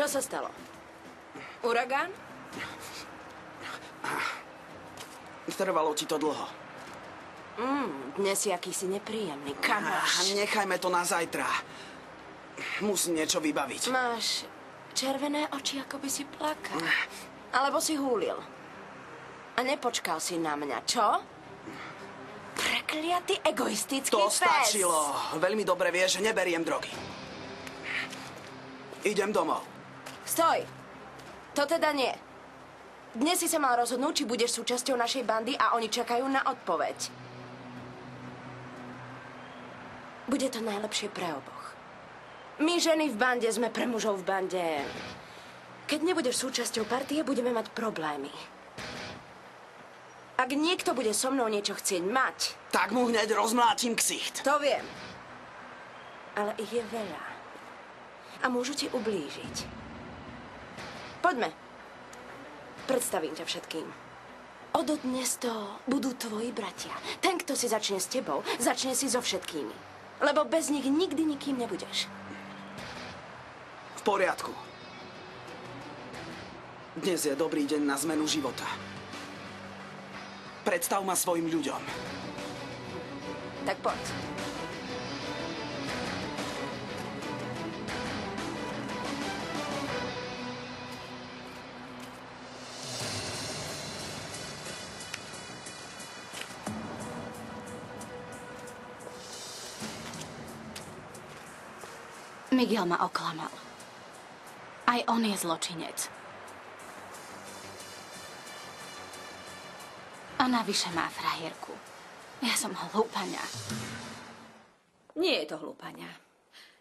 Čo sa stalo? Uragán? Trvalo ti to dlho. Dnes si akýsi nepríjemný, kamoš. Nechajme to na zajtra. Musím niečo vybaviť. Máš červené oči, ako by si plakal. Alebo si húlil. A nepočkal si na mňa, čo? Prekliatý egoistický To pes. stačilo. Veľmi dobre vieš, že neberiem drogy. Idem domov. Stoj. To teda nie. Dnes si sa mal rozhodnúť, či budeš súčasťou našej bandy a oni čakajú na odpoveď. Bude to najlepšie pre oboch. My ženy v bande sme pre mužov v bande. Keď nebudeš súčasťou partie, budeme mať problémy. Ak niekto bude so mnou niečo chcieť mať... Tak mu hneď rozmlátim ksicht. To viem. Ale ich je veľa. A môžu ti ublížiť. Poďme. Predstavím ťa všetkým. Ododnes to budú tvoji bratia. Ten, kto si začne s tebou, začne si so všetkými. Lebo bez nich nikdy nikým nebudeš. V poriadku. Dnes je dobrý deň na zmenu života. Predstav ma svojim ľuďom. Tak poď. Miguel ma oklamal. Aj on je zločinec. A navyše má frajerku. Ja som hlúpaňa. Nie je to hlúpaňa.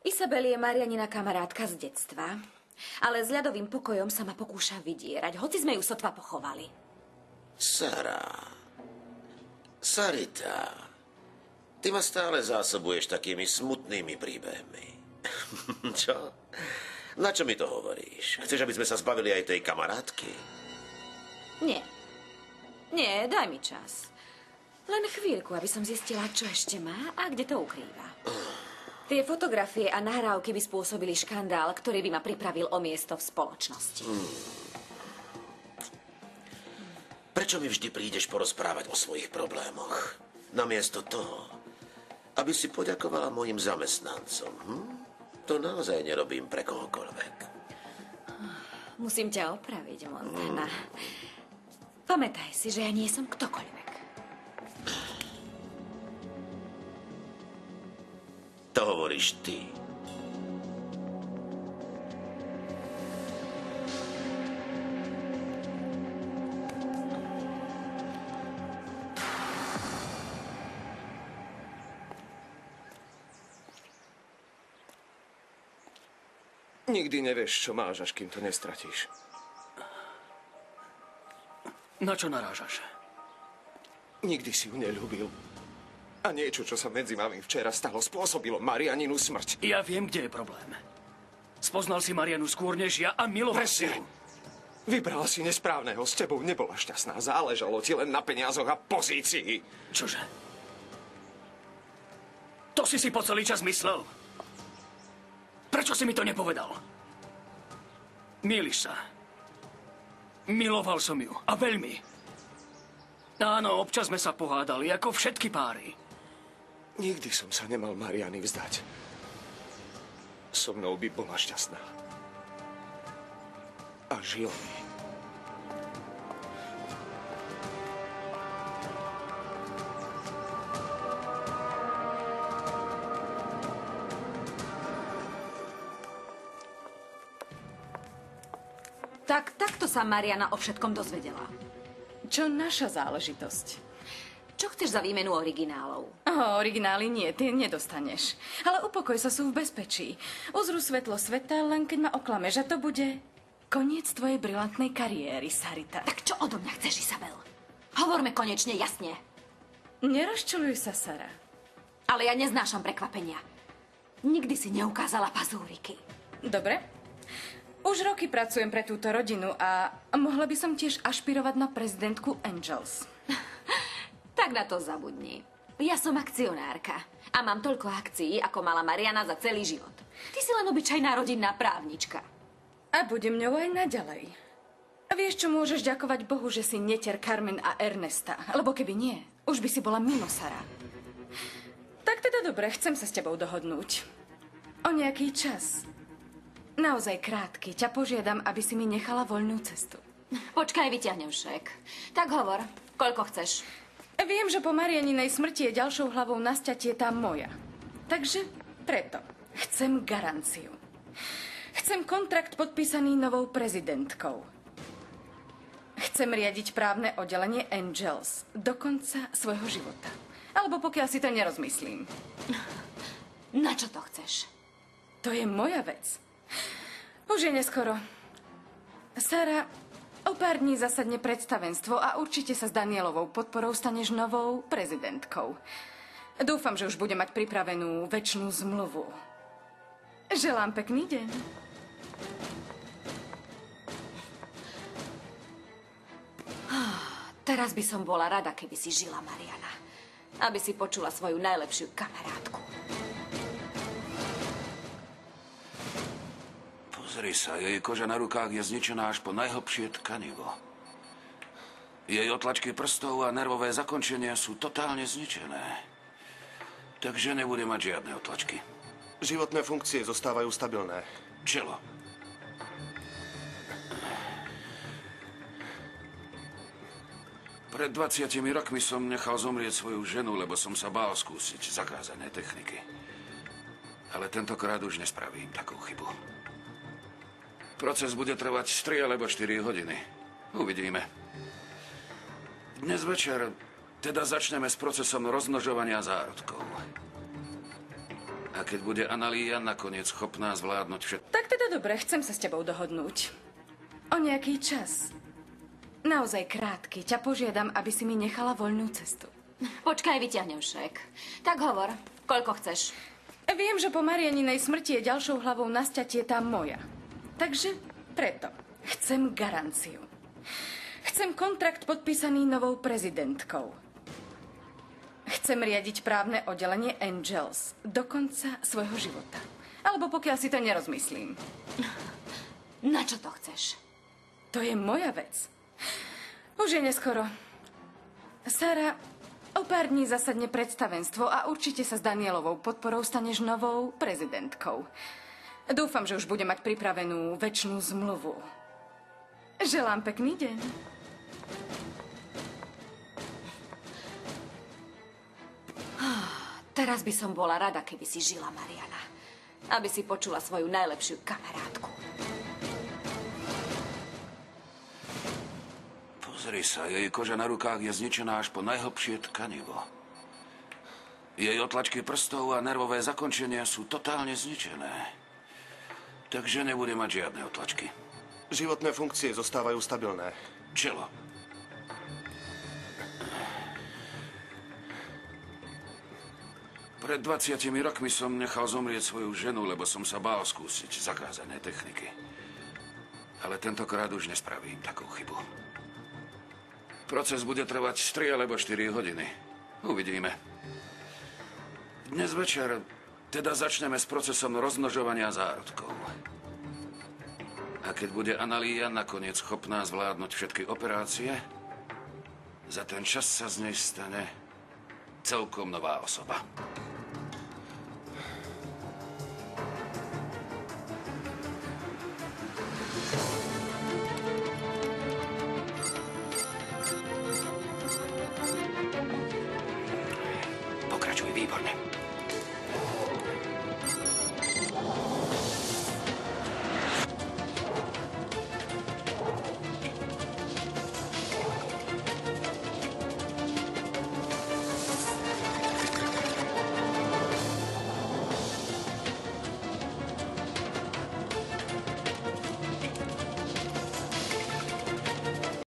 Isabel je Marianina kamarátka z detstva, ale s ľadovým pokojom sa ma pokúša vydierať, hoci sme ju sotva pochovali. Sarita, ty ma stále zásobuješ takými smutnými príbehmi. Čo? Na čo mi to hovoríš? Chceš, aby sme sa zbavili aj tej kamarátky? Nie. Nie, daj mi čas. Len chvíľku, aby som zistila, čo ešte má a kde to ukrýva. Tie fotografie a nahrávky by spôsobili škandál, ktorý by ma pripravil o miesto v spoločnosti. Prečo mi vždy prídeš porozprávať o svojich problémoch? Namiesto toho, aby si poďakovala mojim zamestnancom. To naozaj nerobím pre kohokoľvek. Musím ťa opraviť, Montana. Pamätaj si, že ja nie som ktokoľvek. To hovoríš ty. Nikdy nevieš, čo máš, až kým to nestratíš. Na čo narážaš? Nikdy si ju neľúbil. A niečo, čo sa medzi vami včera stalo, spôsobilo Marianinu smrť. Ja viem, kde je problém. Spoznal si Marianu skôr než ja a miloval si ju. Vybrala si nesprávneho, s tebou nebola šťastná. Záležalo ti len na peniazoch a pozícii. Čože? To si po celý čas myslel? Prečo si mi to nepovedal? Mýliš sa. Miloval som ju. A veľmi. Áno, občas sme sa pohádali, ako všetky páry. Nikdy som sa nemal Mariany vzdať. So mnou by bola šťastná. A žil mi. Tak takto sa Mariana o všetkom dozvedela. Čo naša záležitosť? Čo chceš za výmenu originálov? Originály nie, ty nedostaneš. Ale upokoj sa, sú v bezpečí. Uzrú svetlo sveta, len keď ma oklameš, a to bude koniec tvojej brilantnej kariéry, Sarita. Tak čo odo mňa chceš, Isabel? Hovorme konečne jasne. Nerozčuľuj sa, Sara. Ale ja neznášam prekvapenia. Nikdy si neukázala pazúriky. Dobre. Už roky pracujem pre túto rodinu a mohla by som tiež ašpirovať na prezidentku Angels. Tak na to zabudni. Ja som akcionárka a mám toľko akcií, ako mala Mariana za celý život. Ty si len obyčajná rodinná právnička. A budem ňou aj naďalej. A vieš, čo môžeš ďakovať Bohu, že si netier Carmen a Ernesta? Lebo keby nie, už by si bola mimo Sara. Tak teda dobre, chcem sa s tebou dohodnúť. O nejaký čas. Naozaj krátky. Ťa požiadam, aby si mi nechala voľnú cestu. Počkaj, vyťahnem šek. Tak hovor, koľko chceš? Viem, že po Marianinej smrti je ďalšou hlavou na sťatie tá moja. Takže preto chcem garanciu. Chcem kontrakt podpísaný novou prezidentkou. Chcem riadiť právne oddelenie Angels do konca svojho života. Alebo pokiaľ si to nerozmyslím. Na čo to chceš? To je moja vec. Už je neskoro. Sara, o pár dní zasadne predstavenstvo a určite sa s Danielovou podporou staneš novou prezidentkou. Dúfam, že už bude mať pripravenú večnú zmluvu. Želám pekný deň. Teraz by som bola rada, keby si žila, Mariana. Aby si počula svoju najlepšiu kamarátku. Pozri sa, jej koža na rukách je zničená až po najhlbšie tkanivo. Jej otlačky prstov a nervové zakončenia sú totálne zničené. Takže nebude mať žiadne otlačky. Životné funkcie zostávajú stabilné. Čelo. Pred 20 rokmi som nechal zomrieť svoju ženu, lebo som sa bál skúsiť zakázané techniky. Ale tentokrát už nespravím takú chybu. Proces bude trvať 3 alebo 4 hodiny. Uvidíme. Dnes večer teda začneme s procesom rozmnožovania zárodkov. A keď bude Analia nakoniec schopná zvládnuť všetko... Tak teda dobre, chcem sa s tebou dohodnúť. O nejaký čas. Naozaj krátky. Ťa požiadam, aby si mi nechala voľnú cestu. Počkaj, vyťahnem šek. Tak hovor, koľko chceš? Viem, že po Marianinej smrti je ďalšou hlavou na sťatie tá moja. Takže preto chcem garanciu. Chcem kontrakt podpísaný novou prezidentkou. Chcem riadiť právne oddelenie Angels do konca svojho života. Alebo pokiaľ si to nerozmyslím. Na čo to chceš? To je moja vec. Už je neskoro. Sara, o pár dní zasadne predstavenstvo a určite sa s Danielovou podporou staneš novou prezidentkou. Dúfam, že už bude mať pripravenú večnú zmluvu. Želám pekný deň. Teraz by som bola rada, keby si žila, Mariana. Aby si počula svoju najlepšiu kamarátku. Pozri sa, jej koža na rukách je zničená až po najhlbšie tkanivo. Jej otlačky prstov a nervové zakončenia sú totálne zničené. Takže nebude mať žiadne otlačky. Životné funkcie zostávajú stabilné. Čelo. Pred 20 rokmi som nechal zomrieť svoju ženu, lebo som sa bál skúsiť zakázané techniky. Ale tentokrát už nespravím takú chybu. Proces bude trvať 3 alebo 4 hodiny. Uvidíme. Dnes večer teda začneme s procesom rozmnožovania zárodkov. A keď bude Analia nakoniec schopná zvládnuť všetky operácie, za ten čas sa z nej stane celkom nová osoba. Pokračuj výborne.